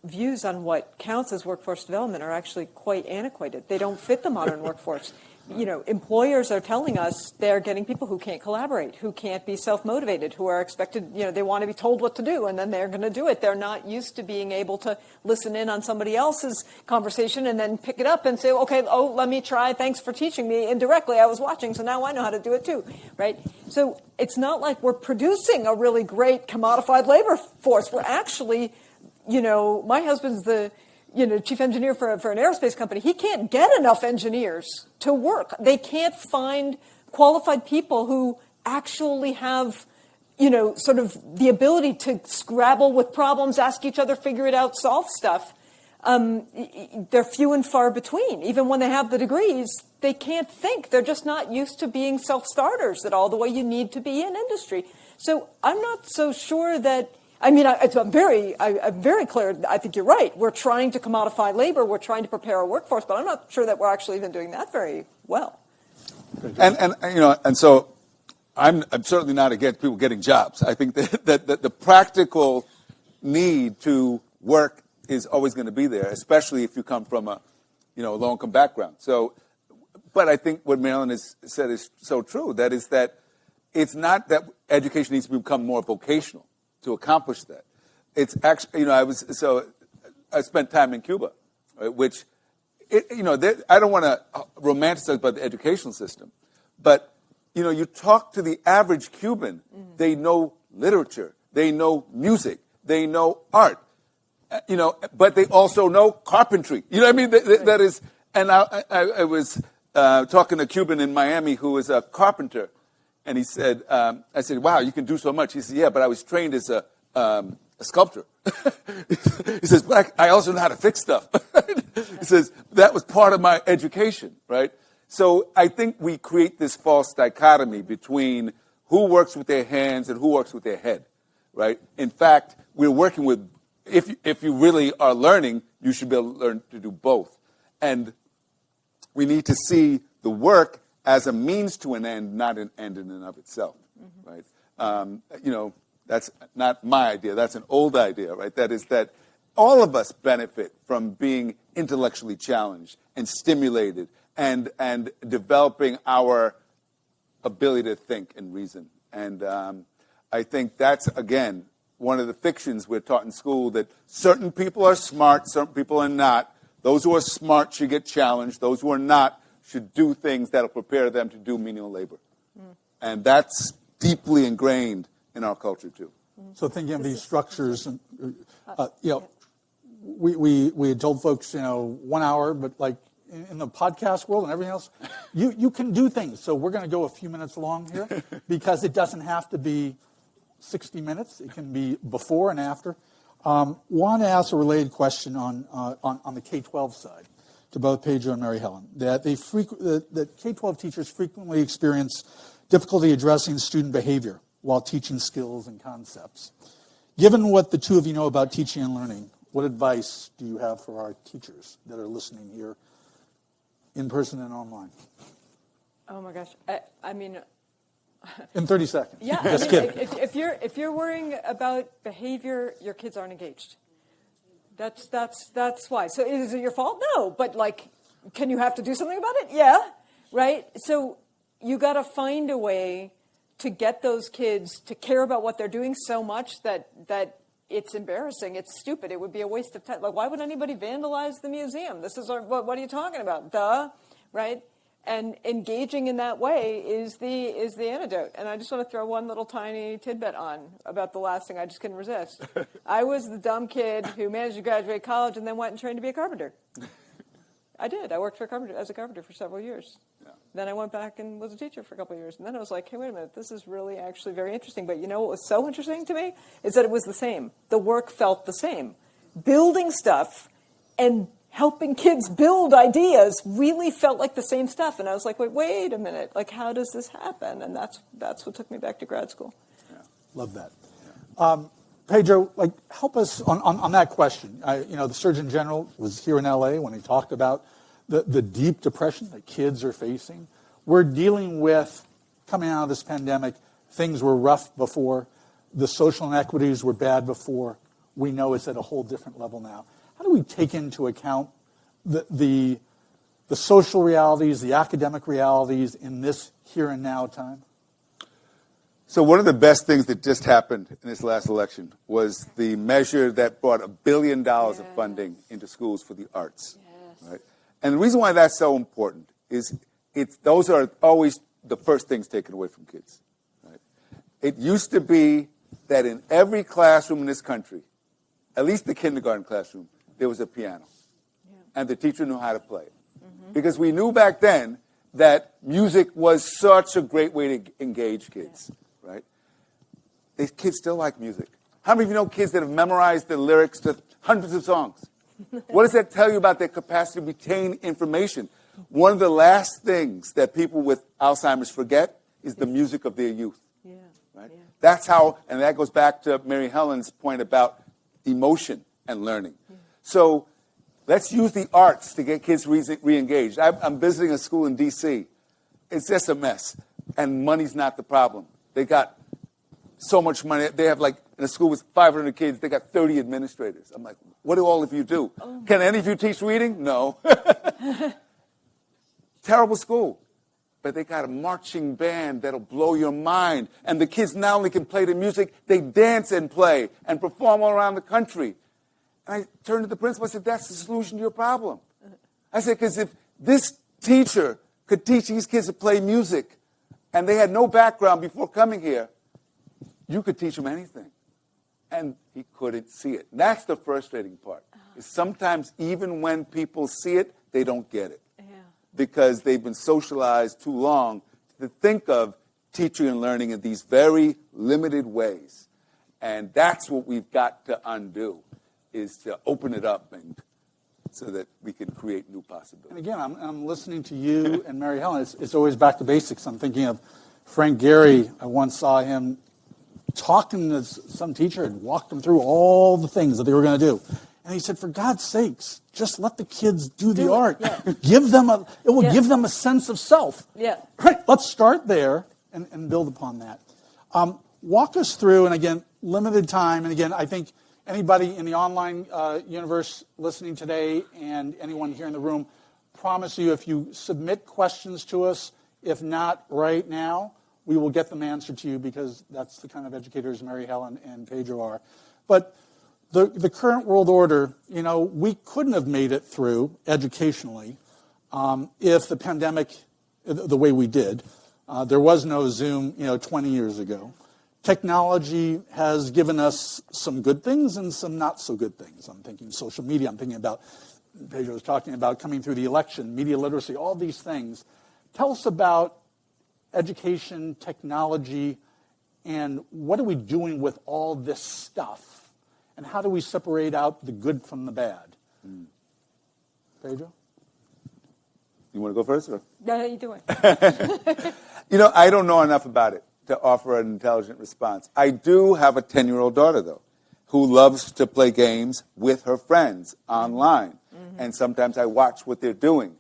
views on what counts as workforce development are actually quite antiquated. They don't fit the modern workforce. Employers are telling us they're getting people who can't collaborate, who can't be self-motivated, who are expected, they want to be told what to do, and then they're going to do it. They're not used to being able to listen in on somebody else's conversation and then pick it up and say, okay, let me try. Thanks for teaching me indirectly. I was watching, so now I know how to do it too, right? So it's not like we're producing a really great commodified labor force. We're actually, my husband's the chief engineer for an aerospace company. He can't get enough engineers to work. They can't find qualified people who actually have, sort of the ability to scrabble with problems, ask each other, figure it out, solve stuff. They're few and far between. Even when they have the degrees, they can't think. They're just not used to being self-starters at all the way you need to be in industry. So I'm not so sure that. I'm very clear. I think you're right. We're trying to commodify labor. We're trying to prepare our workforce, but I'm not sure that we're actually even doing that very well. And so I'm certainly not against people getting jobs. I think that the practical need to work is always going to be there, especially if you come from a low-income background. So, but I think what Marilyn has said is so true. That is that it's not that education needs to become more vocational to accomplish that. It's actually, I spent time in Cuba, right, which, I don't want to romanticize about the educational system, but, you talk to the average Cuban, they know literature, they know music, they know art, but they also know carpentry. You know what I mean? That is, and I was talking to a Cuban in Miami who is a carpenter. And he said, I said, wow, you can do so much. He said, yeah, but I was trained as a sculptor. He says, but I also know how to fix stuff. He says, that was part of my education, right? So I think we create this false dichotomy between who works with their hands and who works with their head, right? In fact, we're working with, if you really are learning, you should be able to learn to do both. And we need to see the work as a means to an end, not an end in and of itself, right? That's not my idea. That's an old idea, right? That is that all of us benefit from being intellectually challenged and stimulated and developing our ability to think and reason. And I think that's, again, one of the fictions we're taught in school, that certain people are smart, certain people are not. Those who are smart should get challenged. Those who are not should do things that will prepare them to do menial labor. And that's deeply ingrained in our culture, too. So thinking of these structures, and, we had told folks, 1 hour, but like in the podcast world and everything else, you can do things. So we're going to go a few minutes long here because it doesn't have to be 60 minutes. It can be before and after. Want to ask a related question on the K-12 side to both Pedro and Mary Helen, that that K-12 teachers frequently experience difficulty addressing student behavior while teaching skills and concepts. Given what the two of you know about teaching and learning, what advice do you have for our teachers that are listening here, in person and online? Oh my gosh, I mean. In 30 seconds. Yeah, Just kidding. If you're worrying about behavior, your kids aren't engaged. That's why. So is it your fault? No, but can you have to do something about it? Yeah, right. So you got to find a way to get those kids to care about what they're doing so much that it's embarrassing. It's stupid. It would be a waste of time. Why would anybody vandalize the museum? This is what are you talking about? Duh, right? And engaging in that way is the antidote. And I just want to throw one little tiny tidbit on about the last thing I just couldn't resist. I was the dumb kid who managed to graduate college and then went and trained to be a carpenter. I did. I worked as a carpenter for several years. Yeah. Then I went back and was a teacher for a couple of years. And then I was like, hey, wait a minute, this is really actually very interesting. But you know what was so interesting to me is that it was the same. The work felt the same. Building stuff and helping kids build ideas really felt like the same stuff. And I was like, wait a minute, like, how does this happen? And that's what took me back to grad school. Yeah, love that. Yeah. Pedro, like, help us on that question. The Surgeon General was here in LA when he talked about the deep depression that kids are facing. We're dealing with, coming out of this pandemic, things were rough before. The social inequities were bad before. We know it's at a whole different level now. How do we take into account the social realities, the academic realities in this here and now time? So one of the best things that just happened in this last election was the measure that brought $1 billion of funding into schools for the arts. Yes. Right? And the reason why that's so important is those are always the first things taken away from kids. Right? It used to be that in every classroom in this country, at least the kindergarten classroom, there was a piano. Yeah. And the teacher knew how to play it. Mm-hmm. Because we knew back then that music was such a great way to engage kids. Yeah. Right? These kids still like music. How many of you know kids that have memorized the lyrics to hundreds of songs? What does that tell you about their capacity to retain information? One of the last things that people with Alzheimer's forget is the music of their youth. Yeah. Right? Yeah. That's how, and that goes back to Mary Helen's point about emotion and learning. Yeah. So let's use the arts to get kids re-engaged. I'm visiting a school in D.C. It's just a mess, and money's not the problem. They got so much money. They have, like, in a school with 500 kids, they got 30 administrators. I'm like, what do all of you do? Oh. Can any of you teach reading? No. Terrible school. But they got a marching band that'll blow your mind. And the kids not only can play the music, they dance and play and perform all around the country. And I turned to the principal, I said, that's the solution to your problem. I said, because if this teacher could teach these kids to play music and they had no background before coming here, you could teach them anything. And he couldn't see it. And that's the frustrating part. Is sometimes even when people see it, they don't get it. Yeah. Because they've been socialized too long to think of teaching and learning in these very limited ways. And that's what we've got to undo, is to open it up and so that we can create new possibilities. And again, I'm listening to you and Mary Helen. It's always back to basics. I'm thinking of Frank Gehry. I once saw him talking to some teacher and walked them through all the things that they were going to do. And he said, for God's sakes, just let the kids do the art. Yeah. Give them it will give them a sense of self. Yeah. Right. Let's start there and build upon that. Walk us through, and again, limited time. And again, I think anybody in the online universe listening today and anyone here in the room, promise you if you submit questions to us, if not right now, we will get them answered to you, because that's the kind of educators Mary Helen and Pedro are. But the current world order, we couldn't have made it through educationally if the pandemic, the way we did, there was no Zoom, 20 years ago. Technology has given us some good things and some not so good things. I'm thinking social media. I'm thinking about, Pedro was talking about coming through the election, media literacy, all these things. Tell us about education, technology, and what are we doing with all this stuff? And how do we separate out the good from the bad? Pedro? You want to go first? Or? No, you do it. I don't know enough about it to offer an intelligent response. I do have a 10-year-old daughter, though, who loves to play games with her friends online. Mm-hmm. And sometimes I watch what they're doing.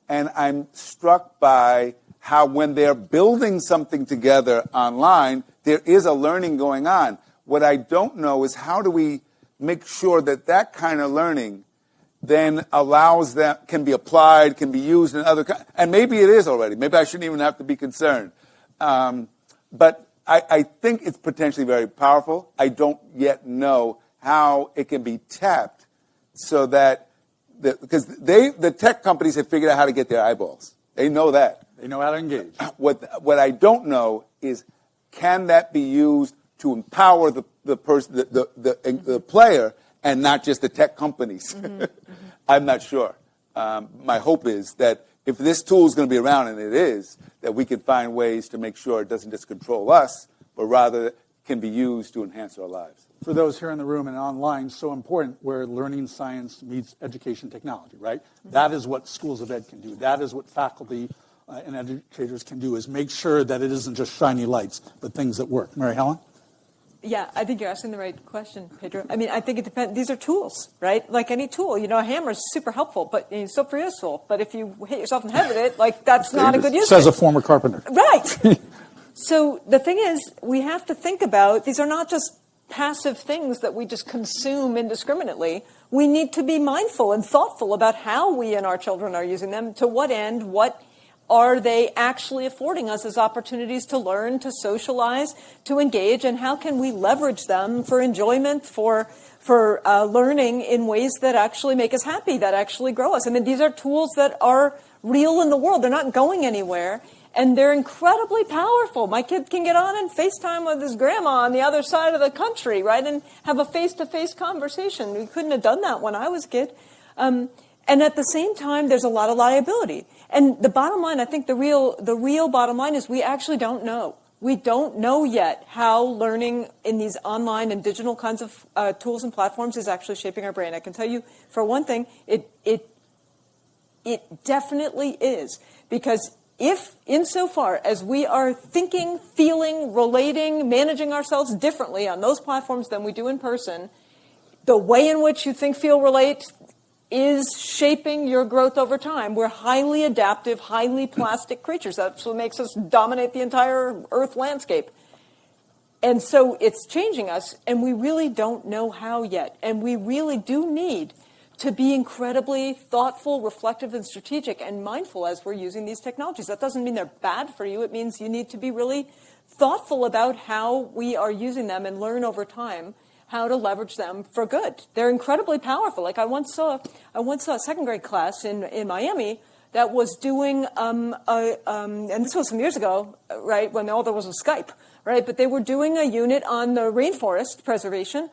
And I'm struck by how when they're building something together online, there is a learning going on. What I don't know is how do we make sure that kind of learning then allows that, can be applied, can be used in other, and maybe it is already. Maybe I shouldn't even have to be concerned. But I think it's potentially very powerful. I don't yet know how it can be tapped so that, because the tech companies have figured out how to get their eyeballs. They know that. They know how to engage. What I don't know is, can that be used to empower the person, the player, and not just the tech companies? Mm-hmm. Mm-hmm. I'm not sure. My hope is that if this tool is going to be around, and it is, that we can find ways to make sure it doesn't just control us, but rather can be used to enhance our lives. For those here in the room and online, so important where learning science meets education technology, right? That is what schools of ed can do. That is what faculty and educators can do, is make sure that it isn't just shiny lights, but things that work. Mary Helen? Yeah, I think you're asking the right question, Pedro. I mean, I think it depends. These are tools, right? Like any tool. A hammer is super helpful, but it's super useful. But if you hit yourself in the head with it, like, that's not a good use. Says a former carpenter. Right. So the thing is, we have to think about, these are not just passive things that we just consume indiscriminately. We need to be mindful and thoughtful about how we and our children are using them, to what end, what are they actually affording us as opportunities to learn, to socialize, to engage, and how can we leverage them for enjoyment, for learning in ways that actually make us happy, that actually grow us. I mean, these are tools that are real in the world. They're not going anywhere. And they're incredibly powerful. My kid can get on and FaceTime with his grandma on the other side of the country, right, and have a face-to-face conversation. We couldn't have done that when I was a kid. And at the same time, there's a lot of liability. And the bottom line, I think the real bottom line is we actually don't know. We don't know yet how learning in these online and digital kinds of tools and platforms is actually shaping our brain. I can tell you, for one thing, it definitely is. Because if, insofar as we are thinking, feeling, relating, managing ourselves differently on those platforms than we do in person, the way in which you think, feel, relate is shaping your growth over time. We're highly adaptive, highly plastic creatures. That's what makes us dominate the entire Earth landscape. And so it's changing us, and we really don't know how yet. And we really do need to be incredibly thoughtful, reflective, and strategic and mindful as we're using these technologies. That doesn't mean they're bad for you. It means you need to be really thoughtful about how we are using them and learn over time how to leverage them for good. They're incredibly powerful. Like I once saw a second grade class in Miami that was doing, and this was some years ago, right, when all there was Skype, right? But they were doing a unit on the rainforest preservation,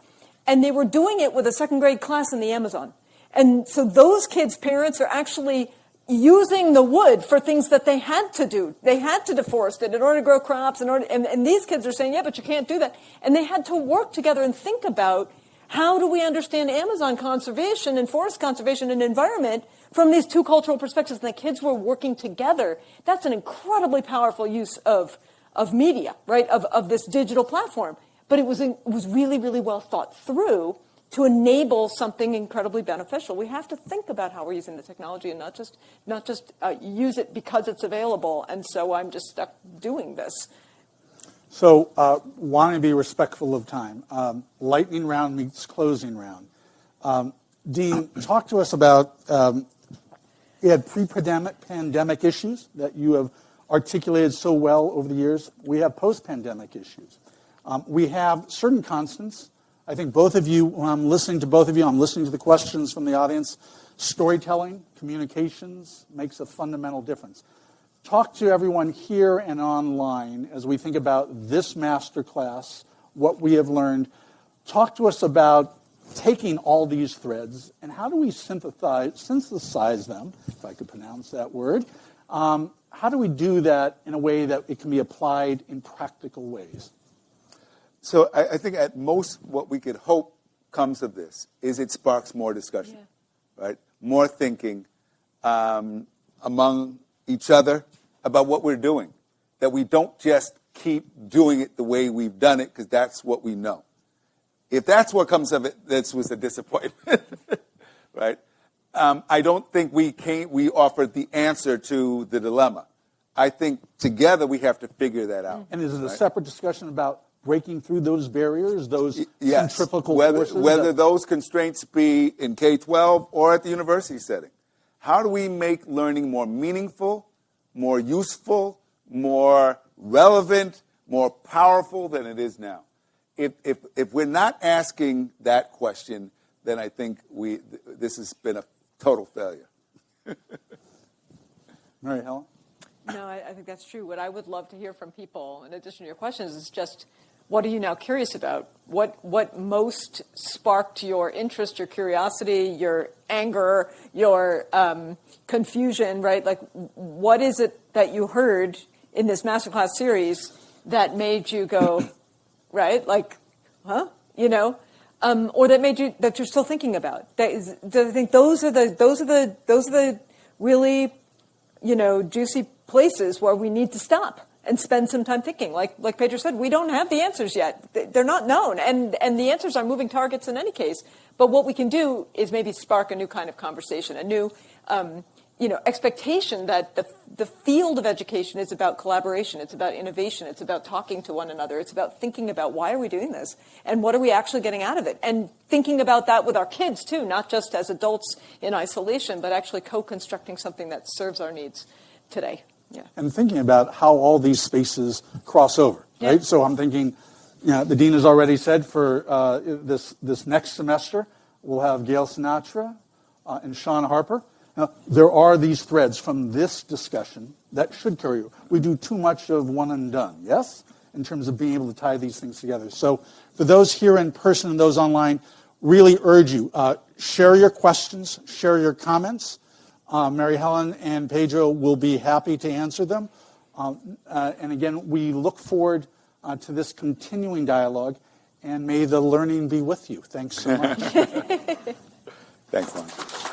and they were doing it with a second grade class in the Amazon. And so those kids' parents are actually using the wood for things that they had to do. They had to deforest it in order to grow crops. And these kids are saying, yeah, but you can't do that. And they had to work together and think about, how do we understand Amazon conservation and forest conservation and environment from these two cultural perspectives? And the kids were working together. That's an incredibly powerful use of media, right, of this digital platform. But it was really, really well thought through to enable something incredibly beneficial. We have to think about how we're using the technology and not just use it because it's available, and so I'm just stuck doing this. So wanting to be respectful of time, lightning round meets closing round. Dean, talk to us about, you had pre-pandemic issues that you have articulated so well over the years. We have post-pandemic issues. We have certain constants. I think both of you, when I'm listening to both of you, I'm listening to the questions from the audience. Storytelling, communications makes a fundamental difference. Talk to everyone here and online as we think about this masterclass, what we have learned. Talk to us about taking all these threads and how do we synthesize them, if I could pronounce that word. How do we do that in a way that it can be applied in practical ways? So I think at most what we could hope comes of this is it sparks more discussion, right? More thinking among each other about what we're doing, that we don't just keep doing it the way we've done it because that's what we know. If that's what comes of it, this was a disappointment, right? I don't think we offered the answer to the dilemma. I think together we have to figure that out. And is it a separate discussion about breaking through those barriers, those centrifugal forces? Whether those constraints be in K-12 or at the university setting. How do we make learning more meaningful, more useful, more relevant, more powerful than it is now? If we're not asking that question, then I think this has been a total failure. Mary Helen? No, I think that's true. What I would love to hear from people, in addition to your questions, is just, what are you now curious about? What most sparked your interest, your curiosity, your anger, your confusion, right? Like, what is it that you heard in this masterclass series that made you go, right? Like, huh? You know, or that you're still thinking about. I think those are the really, you know, juicy places where we need to stop and spend some time thinking. Like Pedro said, we don't have the answers yet. They're not known, and the answers are moving targets in any case. But what we can do is maybe spark a new kind of conversation, a new, you know, expectation that the field of education is about collaboration, it's about innovation, it's about talking to one another, it's about thinking about why are we doing this and what are we actually getting out of it, and thinking about that with our kids too, not just as adults in isolation, but actually co-constructing something that serves our needs today. Yeah. And thinking about how all these spaces cross over, right? Yeah. So I'm thinking, you know, the dean has already said for this next semester, we'll have Gail Sinatra and Sean Harper. Now, there are these threads from this discussion that should carry over. We do too much of one and done, yes, in terms of being able to tie these things together. So for those here in person and those online, really urge you, share your questions, share your comments. Mary Helen and Pedro will be happy to answer them. And again, we look forward to this continuing dialogue, and may the learning be with you. Thanks so much. Thanks, Lon.